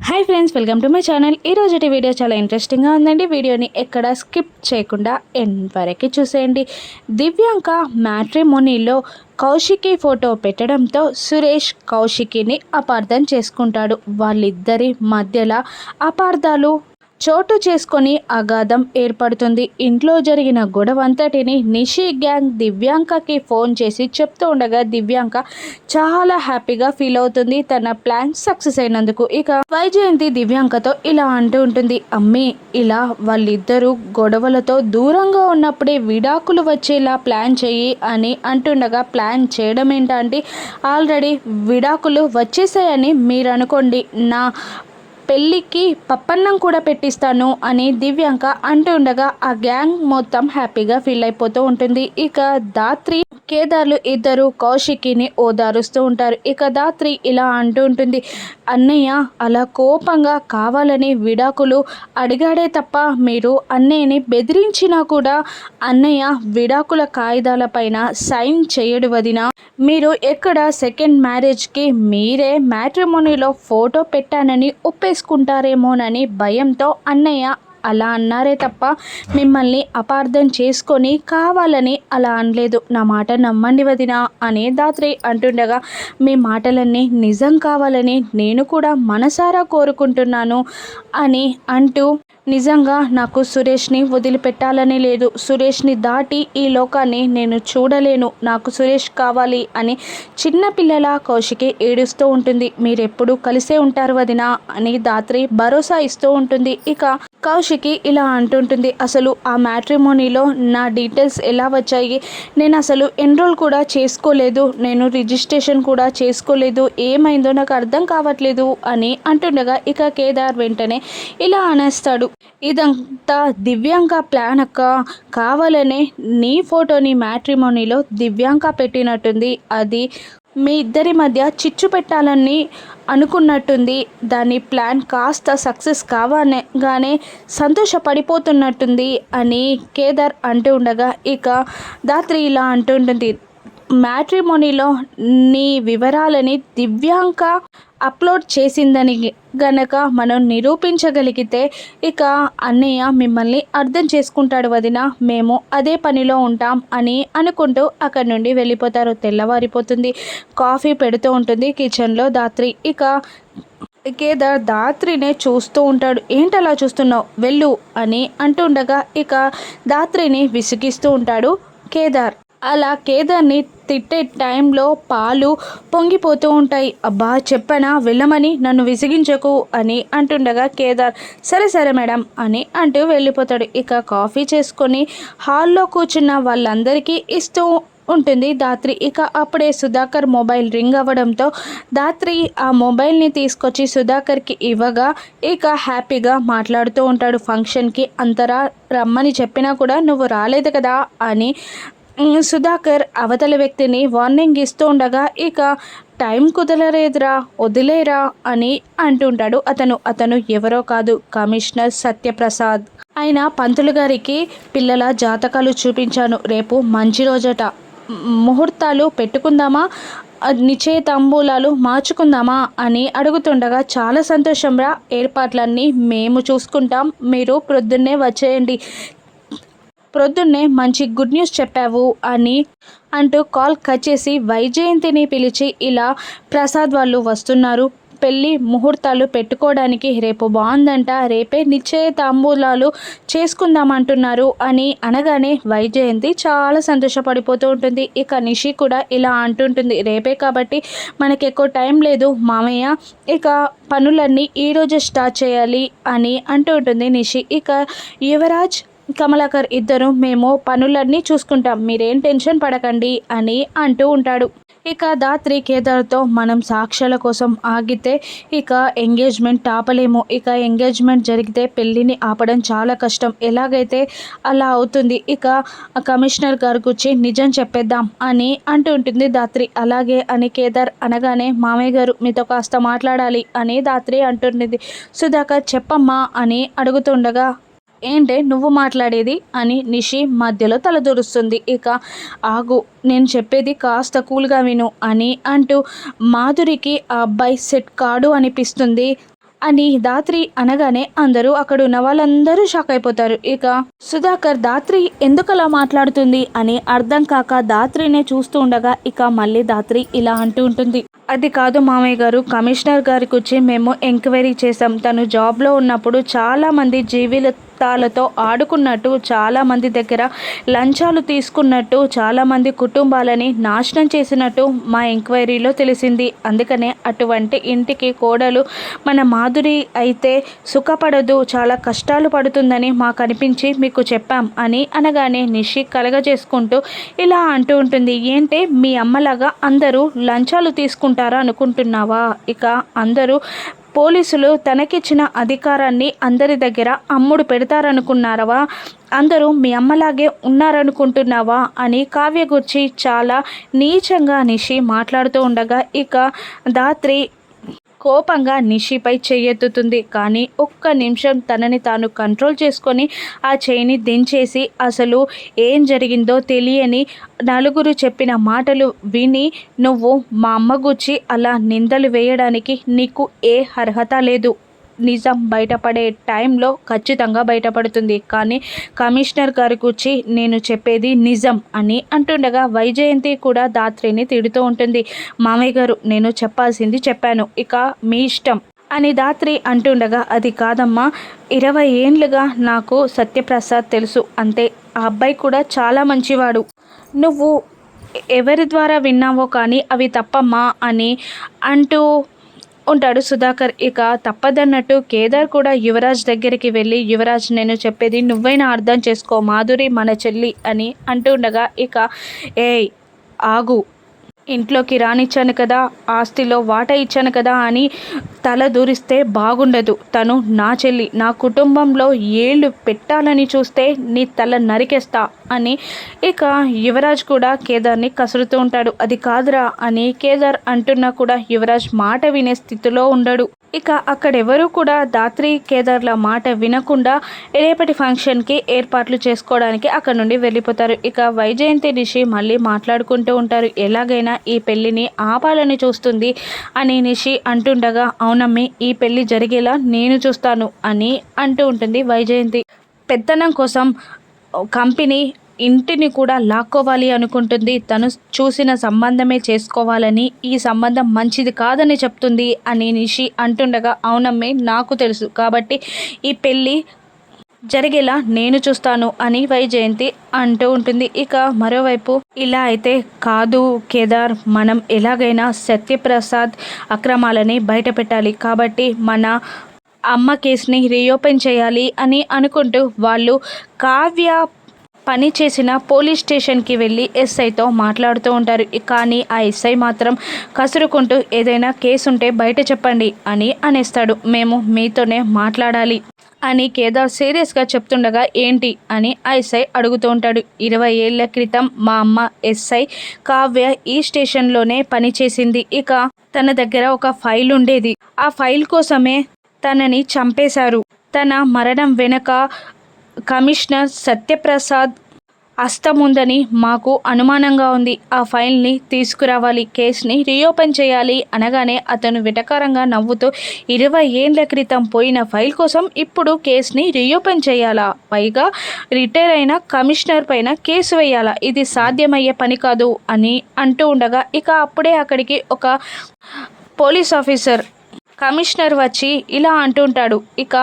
Hi friends, welcome to my channel. ఈరోజు video చాలా ఇంట్రెస్టింగ్గా ఉందండి. వీడియోని ఎక్కడ స్కిప్ చేయకుండా ఎండ్ వరకు చూసేయండి. దివ్యాంక మ్యాట్రిమోనీలో కౌశికి ఫోటో పెట్టడంతో సురేష్ కౌశికిని అపార్థం చేసుకుంటాడు. వాళ్ళిద్దరి మధ్యలో అపార్థాలు చోటు చేసుకొని అగాధం ఏర్పడుతుంది. ఇంట్లో జరిగిన గొడవంతటిని నిషి గ్యాంగ్ దివ్యాంకకి ఫోన్ చేసి చెప్తూ ఉండగా దివ్యాంక చాలా హ్యాపీగా ఫీల్ అవుతుంది తన ప్లాన్ సక్సెస్ అయినందుకు. ఇక వైజయంతి దివ్యాంకతో ఇలా అంటూ ఉంటుంది, అమ్మి ఇలా వాళ్ళిద్దరూ గొడవలతో దూరంగా ఉన్నప్పుడే విడాకులు వచ్చేలా ప్లాన్ చెయ్యి అని అంటుండగా, ప్లాన్ చేయడం ఏంటంటే ఆల్రెడీ విడాకులు వచ్చేసాయని మీరు అనుకోండి, నా పెళ్ళికి పప్పన్నం కూడా పెట్టిస్తాను అని దివ్యాంక అంటూ ఉండగా ఆ గ్యాంగ్ మొత్తం హ్యాపీగా ఫీల్ అయిపోతూ ఉంటుంది. ఇక దాత్రి కేదార్లు ఇద్దరు కౌశికిని ఓదారుస్తూ ఉంటారు. ఇక దాత్రి ఇలా అంటూ ఉంటుంది, అన్నయ్య అలా కోపంగా కావాలని విడాకులు అడిగాడే తప్ప మీరు అన్నయ్యని బెదిరించినా కూడా అన్నయ్య విడాకుల కాగితాలపైన సైన్ చేయడు వదినా. మీరు ఎక్కడ సెకండ్ మ్యారేజ్కి మీరే మ్యాట్రిమోనీలో ఫోటో పెట్టానని ఒప్పేసుకుంటారేమోనని భయంతో అన్నయ్య అలా అన్నారే తప్ప మిమ్మల్ని అపార్థం చేసుకొని కావాలని అలా అనలేదు. నా మాట నమ్మండి వదినా అని దాత్రి అంటుండగా, మీ మాటలన్నీ నిజం కావాలని నేను కూడా మనసారా కోరుకుంటున్నాను అని అంటూ, నిజంగా నాకు సురేష్ని వదిలిపెట్టాలని లేదు. సురేష్ని దాటి ఈ లోకాన్ని నేను చూడలేను. నాకు సురేష్ కావాలి అని చిన్నపిల్లల కౌశికి ఏడుస్తూ ఉంటుంది. మీరెప్పుడు కలిసే ఉంటారు వదినా అని దాత్రి భరోసా ఇస్తూ ఉంటుంది. ఇక కౌశికి ఇలా అంటుంటుంది, అసలు ఆ మ్యాట్రిమోనీలో నా డీటెయిల్స్ ఎలా వచ్చాయి? నేను అసలు ఎన్రోల్ కూడా చేసుకోలేదు, నేను రిజిస్ట్రేషన్ కూడా చేసుకోలేదు, ఏమైందో నాకు అర్థం కావట్లేదు అని అంటుండగా ఇక కేదార్ వెంటనే ఇలా అనేస్తాడు, ఇదంతా దివ్యాంక ప్లాన్ అక్క, కావాలనే నీ ఫోటోని మ్యాట్రిమోనీలో దివ్యాంక పెట్టినట్టుంది. అది మీ ఇద్దరి మధ్య చిచ్చు పెట్టాలని అనుకున్నట్టుంది. దాని ప్లాన్ కాస్త సక్సెస్ కావగానే సంతోషపడిపోతున్నట్టుంది అని కేదార్ అంటూ ఉండగా ఇక దాత్రి ఇలా అంటుంటుంది, మ్యాట్రిమోనీలో నీ వివరాలని దివ్యాంక అప్లోడ్ చేసిందని గనక మనం నిరూపించగలిగితే ఇక అన్నయ్య మిమ్మల్ని అర్థం చేసుకుంటాడు వదిన, మేము అదే పనిలో ఉంటాం అని అనుకుంటూ అక్కడి నుండి వెళ్ళిపోతారు. తెల్లవారిపోతుంది. కాఫీ పెడుతూ ఉంటుంది కిచెన్లో దాత్రి. ఇక కేదార్ దాత్రినే చూస్తూ ఉంటాడు. ఏంటలా చూస్తున్నావు, వెళ్ళు అని అంటుండగా ఇక దాత్రిని విసిగిస్తూ ఉంటాడు కేదార్. అలా కేదార్ని తిట్టే టైంలో పాలు పొంగిపోతూ ఉంటాయి. అబ్బా చెప్పనా వెళ్ళమని, నన్ను విసిగించకు అని అంటుండగా కేదార్ సరే సరే మేడం అని అంటూ వెళ్ళిపోతాడు. ఇక కాఫీ చేసుకొని హాల్లో కూర్చున్న వాళ్ళందరికీ ఇస్తూ ఉంటుంది దాత్రి. ఇక అప్పుడే సుధాకర్ మొబైల్ రింగ్ అవ్వడంతో దాత్రి ఆ మొబైల్ని తీసుకొచ్చి సుధాకర్కి ఇవ్వగా ఇక హ్యాపీగా మాట్లాడుతూ ఉంటాడు. ఫంక్షన్కి అంతరా రమ్మని చెప్పినా కూడా నువ్వు రాలేదు కదా అని సుధాకర్ అవతల వ్యక్తిని వార్నింగ్ ఇస్తూ ఉండగా ఇక టైం కుదరలేదురా వదిలేరా అని అంటుంటాడు. అతను ఎవరో కాదు, కమిషనర్ సత్యప్రసాద్. ఆయన పంతులు గారికి పిల్లల జాతకాలు చూపించాను. రేపు మంచి రోజట, ముహూర్తాలు పెట్టుకుందామా, నిశ్చయితాంబూలాలు మార్చుకుందామా అని అడుగుతుండగా, చాలా సంతోషం రా, ఏర్పాట్లన్నీ మేము చూసుకుంటాం, మీరు ప్రొద్దున్నే వచ్చేయండి, ప్రొద్దున్నే మంచి గుడ్ న్యూస్ చెప్పావు అని అంటూ కాల్ కట్ చేసి వైజయంతిని పిలిచి, ఇలా ప్రసాద్ వాళ్ళు వస్తున్నారు, పెళ్ళి ముహూర్తాలు పెట్టుకోవడానికి రేపు బాగుందంట, రేపే నిశ్చయితాంబూలాలు చేసుకుందామంటున్నారు అని అనగానే వైజయంతి చాలా సంతోషపడిపోతూ ఉంటుంది. ఇక నిషి కూడా ఇలా అంటుంటుంది, రేపే కాబట్టి మనకి ఎక్కువ టైం లేదు మామయ్య, ఇక పనులన్నీ ఈరోజు స్టార్ట్ చేయాలి అని అంటూ ఉంటుంది నిషి. ఇక యువరాజ్ కమలాకర్ ఇద్దరు మేము పనులన్నీ చూసుకుంటాం, మీరేం టెన్షన్ పడకండి అని అంటూ ఉంటాడు. ఇక దాత్రి కేదార్తో మనం సాక్ష్యాల కోసం ఆగితే ఇక ఎంగేజ్మెంట్ ఆపలేము, ఇక ఎంగేజ్మెంట్ జరిగితే పెళ్ళిని ఆపడం చాలా కష్టం, ఎలాగైతే అలా అవుతుంది, ఇక కమిషనర్ గారి గురించి నిజం చెప్పేద్దాం అని అంటూ ఉంటుంది దాత్రి. అలాగే అని కేదార్ అనగానే, మామయ్య గారు మీతో కాస్త మాట్లాడాలి అని దాత్రి అంటుంది. సుధాకర్ చెప్పమ్మా అని అడుగుతుండగా, ఏంటే నువ్వు మాట్లాడేది అని నిషి మధ్యలో తలదూరుస్తుంది. ఇక ఆగు, నేను చెప్పేది కాస్త కూల్గా విను అని అంటూ, మాధురికి ఆ అబ్బాయి సెట్ కాడు అనిపిస్తుంది, అని ధాత్రి అనగానే అందరూ అక్కడ ఉన్న వాళ్ళందరూ షాక్ అయిపోతారు. ఇక సుధాకర్ ధాత్రి ఎందుకలా మాట్లాడుతుంది అని అర్థం కాక ధాత్రినే చూస్తూ ఉండగా ఇక మళ్ళీ ధాత్రి ఇలా అంటూ ఉంటుంది, అది కాదు మామయ్య గారు, కమిషనర్ గారికి వచ్చి మేము ఎంక్వైరీ చేసాం. తను జాబ్లో ఉన్నప్పుడు చాలామంది జీవితాలతో ఆడుకున్నట్టు, చాలామంది దగ్గర లంచాలు తీసుకున్నట్టు, చాలామంది కుటుంబాలని నాశనం చేసినట్టు మా ఎంక్వైరీలో తెలిసింది. అందుకనే అటువంటి ఇంటికి కోడలు మన మాధురి అయితే సుఖపడదు, చాలా కష్టాలు పడుతుందని మాకు అనిపించి మీకు చెప్పాం అని అనగానే నిషి కలగజేసుకుంటూ ఇలా అంటూ ఉంటుంది, ఏంటి మీ అమ్మలాగా అందరూ లంచాలు తీసుకుంటారా అనుకుంటున్నావా? ఇక అందరూ పోలీసులు తనకిచ్చిన అధికారాన్ని అందరి దగ్గర అమ్ముడు పెడతారనుకున్నారవా? అందరూ మీ అమ్మలాగే ఉన్నారనుకుంటున్నావా అని కావ్య గురించి చాలా నీచంగా నిషి మాట్లాడుతూ ఉండగా ఇక ధాత్రి కోపంగా నిషిపై చెయ్యెత్తుతుంది. కానీ ఒక్క నిమిషం తనని తాను కంట్రోల్ చేసుకొని ఆ చేయిని దించేసి అసలు ఏం జరిగిందో తెలియని నలుగురు చెప్పిన మాటలు విని నువ్వు మా అమ్మ గురించి అలా నిందలు వేయడానికి నీకు ఏ అర్హత లేదు. నిజం బయటపడే టైంలో ఖచ్చితంగా బయటపడుతుంది. కానీ కమిషనర్ గారి గురించి నేను చెప్పేది నిజం అని అంటుండగా వైజయంతి కూడా ధాత్రిని తిడుతూ ఉంటుంది. మామయ్య గారు, నేను చెప్పాల్సింది చెప్పాను, ఇక మీ ఇష్టం అని ధాత్రి అంటుండగా, అది కాదమ్మా, 20 ఏండ్లుగా నాకు సత్యప్రసాద్ తెలుసు, అంతే. ఆ అబ్బాయి కూడా చాలా మంచివాడు. నువ్వు ఎవరి ద్వారా విన్నావో కానీ అవి తప్పమ్మా అని అంటూ ఉంటాడు సుధాకర్. ఇక తప్పదన్నట్టు కేదార్ కూడా యువరాజ్ దగ్గరికి వెళ్ళి, యువరాజ్, నేను చెప్పేది నువ్వైనా అర్థం చేసుకో, మాధురి మన చెల్లి అని అంటుండగా ఇక ఏయ్ ఆగు, ఇంట్లోకి రానిచ్చాను కదా, ఆస్తిలో వాటా ఇచ్చాను కదా అని తల దూరిస్తే బాగుండదు. తను నా చెల్లి, నా కుటుంబంలో ఏళ్ళు పెట్టాలని చూస్తే నీ తల నరికేస్తా అని ఇక యువరాజ్ కూడా కేదార్ని కసురుతూ ఉంటాడు. అది కాదురా అని కేదార్ అంటున్నా కూడా యువరాజ్ మాట వినే స్థితిలో ఉండడు. ఇక అక్కడెవరూ కూడా ధాత్రి కేదార్ల మాట వినకుండా రేపటి ఫంక్షన్కి ఏర్పాట్లు చేసుకోవడానికి అక్కడ నుండి వెళ్ళిపోతారు. ఇక వైజయంతి నిషి మళ్ళీ మాట్లాడుకుంటూ ఉంటారు. ఎలాగైనా ఈ పెళ్ళిని ఆపాలని చూస్తుంది అని నిషి అంటుండగా, అవునమ్మి, ఈ పెళ్ళి జరిగేలా నేను చూస్తాను అని అంటూ ఉంటుంది వైజయంతి. పెత్తనం కోసం కంపెనీ ఇంటిని కూడా లాక్కోవాలి అనుకుంటుంది. తను చూసిన సంబంధమే చేసుకోవాలని, ఈ సంబంధం మంచిది కాదని చెప్తుంది అని నిషి అంటుండగా, అవునమ్మే, నాకు తెలుసు, కాబట్టి ఈ పెళ్ళి జరిగేలా నేను చూస్తాను అని వైజయంతి అంటూ ఉంటుంది. ఇక మరోవైపు ఇలా అయితే కాదు కేదార్, మనం ఎలాగైనా సత్యప్రసాద్ అక్రమాలని బయట పెట్టాలి, కాబట్టి మన అమ్మ కేసుని రీఓపెన్ చేయాలి అని అనుకుంటూ వాళ్ళు కావ్య పని చేసిన పోలీస్ స్టేషన్కి వెళ్ళి ఎస్ఐతో మాట్లాడుతూ ఉంటారు. కానీ ఆ ఎస్ఐ మాత్రం కసురుకుంటూ, ఏదైనా కేసు ఉంటే బయట చెప్పండి అని అనేస్తాడు. మేము మీతోనే మాట్లాడాలి అని కేదార్ సీరియస్గా చెప్తుండగా, ఏంటి అని ఆ ఎస్ఐ అడుగుతూ ఉంటాడు. 20 ఏళ్ల క్రితం మా అమ్మ ఎస్ఐ కావ్య ఈ స్టేషన్లోనే పనిచేసింది. ఇక తన దగ్గర ఒక ఫైల్ ఉండేది. ఆ ఫైల్ కోసమే తనని చంపేశారు. తన మరణం వెనుక కమిషనర్ సత్యప్రసాద్ హస్తం ఉందని మాకు అనుమానంగా ఉంది. ఆ ఫైల్ని తీసుకురావాలి, కేసుని రీఓపెన్ చేయాలి అనగానే అతను వెటకారంగా నవ్వుతూ, 20 ఏండ్ల క్రితం పోయిన ఫైల్ కోసం ఇప్పుడు కేసుని రీఓపెన్ చేయాలా? పైగా రిటైర్ అయిన కమిషనర్ పైన కేసు వేయాలా? ఇది సాధ్యమయ్యే పని కాదు అని అంటూ ఉండగా ఇక అప్పుడే అక్కడికి ఒక పోలీస్ ఆఫీసర్ కమిషనర్ వచ్చి ఇలా అంటుంటాడు. ఇక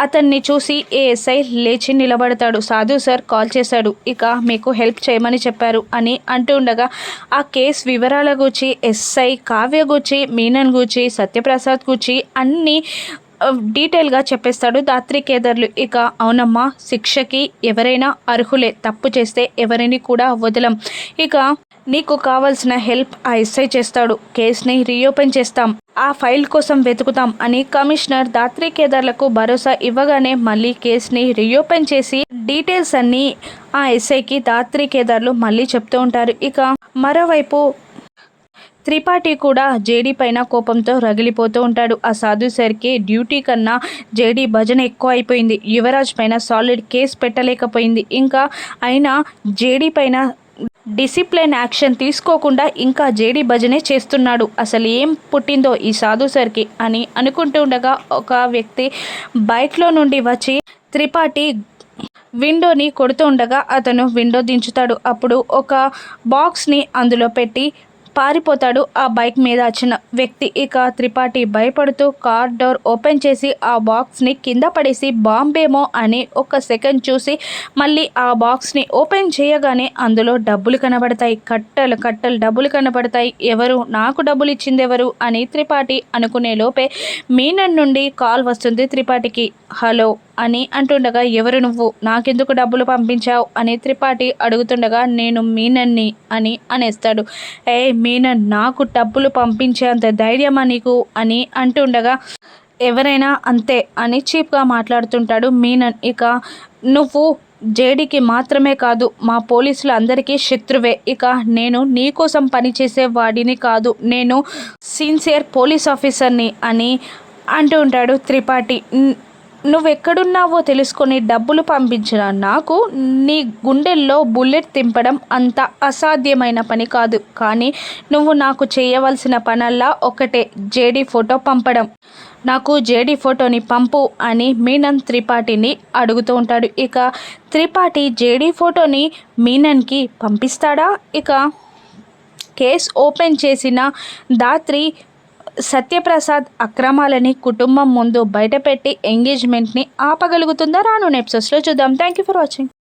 అతన్ని చూసి ఏఎస్ఐ లేచి నిలబడతాడు. సాధు సార్ కాల్ చేశాడు, ఇక మీకు హెల్ప్ చేయమని చెప్పారు అని అంటూ ఉండగా ఆ కేసు వివరాల గురించి ఎస్ఐ కావ్య గురించి, మీనన్ గురించి, సత్యప్రసాద్ గురించి అన్నీ డీటెయిల్గా చెప్పేస్తాడు ధాత్రి కేదార్లు. ఇక అవునమ్మా, శిక్షకి ఎవరైనా అర్హులే, తప్పు చేస్తే ఎవరిని కూడా వదలం. ఇక నీకు కావాల్సిన హెల్ప్ ఆ ఎస్ఐ చేస్తాడు, కేసుని రీఓపెన్ చేస్తాం, ఆ ఫైల్ కోసం వెతుకుతాం అని కమిషనర్ ధాత్రి కేదార్లకు భరోసా ఇవ్వగానే మళ్ళీ కేసుని రీఓపెన్ చేసి డీటెయిల్స్ అన్నీ ఆ ఎస్ఐకి ధాత్రి కేదార్లు మళ్ళీ చెప్తూ ఉంటారు. ఇక మరోవైపు త్రిపాఠి కూడా జేడీ పైన కోపంతో రగిలిపోతూ ఉంటాడు. ఆ సాధు సార్కి డ్యూటీ కన్నా జేడీ భజన ఎక్కువ అయిపోయింది. యువరాజ్ పైన సాలిడ్ కేసు పెట్టలేకపోయింది. ఇంకా అయినా జేడీ పైన డిసిప్లిన్ యాక్షన్ తీసుకోకుండా ఇంకా జేడీ భజనే చేస్తున్నాడు. అసలు ఏం పుట్టిందో ఈ సాధు సార్కి అని అనుకుంటూ ఉండగా ఒక వ్యక్తి బైక్లో నుండి వచ్చి త్రిపాఠి విండోని కొడుతూ ఉండగా అతను విండో దించుతాడు. అప్పుడు ఒక బాక్స్ని అందులో పెట్టి పారిపోతాడు ఆ బైక్ మీద వచ్చిన వ్యక్తి. ఇక త్రిపాఠి భయపడుతూ కార్ డోర్ ఓపెన్ చేసి ఆ బాక్స్ని కింద పడేసి బాంబేమో అని ఒక సెకండ్ చూసి మళ్ళీ ఆ బాక్స్ని ఓపెన్ చేయగానే అందులో డబ్బులు కనబడతాయి. కట్టలు కట్టలు డబ్బులు కనబడతాయి. ఎవరు నాకు డబ్బులు ఇచ్చింది ఎవరు అని త్రిపాఠి అనుకునే లోపే మీనన్ నుండి కాల్ వస్తుంది త్రిపాఠికి. హలో అని అంటుండగా, ఎవరు నువ్వు, నాకెందుకు డబ్బులు పంపించావు అని త్రిపాఠి అడుగుతుండగా, నేను మీనన్ని అని అనేస్తాడు. ఏ మీనన్, నాకు డబ్బులు పంపించేంత ధైర్యమా నీకు అని అంటుండగా, ఎవరైనా అంతే అని చీప్గా మాట్లాడుతుంటాడు మీనన్. ఇక నువ్వు జేడీకి మాత్రమే కాదు మా పోలీసులు అందరికీ శత్రువే. ఇక నేను నీకోసం పనిచేసే వాడిని కాదు, నేను సిన్సియర్ పోలీస్ ఆఫీసర్ని అని అంటూ ఉంటాడు త్రిపాఠి. నువ్వెక్కడున్నావో తెలుసుకొని డబ్బులు పంపించిన నాకు నీ గుండెల్లో బుల్లెట్ తింపడం అంత అసాధ్యమైన పని కాదు. కానీ నువ్వు నాకు చేయవలసిన పనల్లా ఒకటే, జేడీ ఫోటో పంపడం. నాకు జేడీ ఫోటోని పంపు అని మీనన్ త్రిపాఠిని అడుగుతూ ఉంటాడు. ఇక త్రిపాఠి జేడీ ఫోటోని మీనన్కి పంపిస్తాడా? ఇక కేస్ ఓపెన్ చేసిన దాత్రి సత్యప్రసాద్ అక్రమాలని కుటుంబం ముందు బయటపెట్టి ఎంగేజ్మెంట్ని ఆపగలుగుతుందా? రానున్న ఎపిసోడ్స్లో చూద్దాం. Thank you for watching.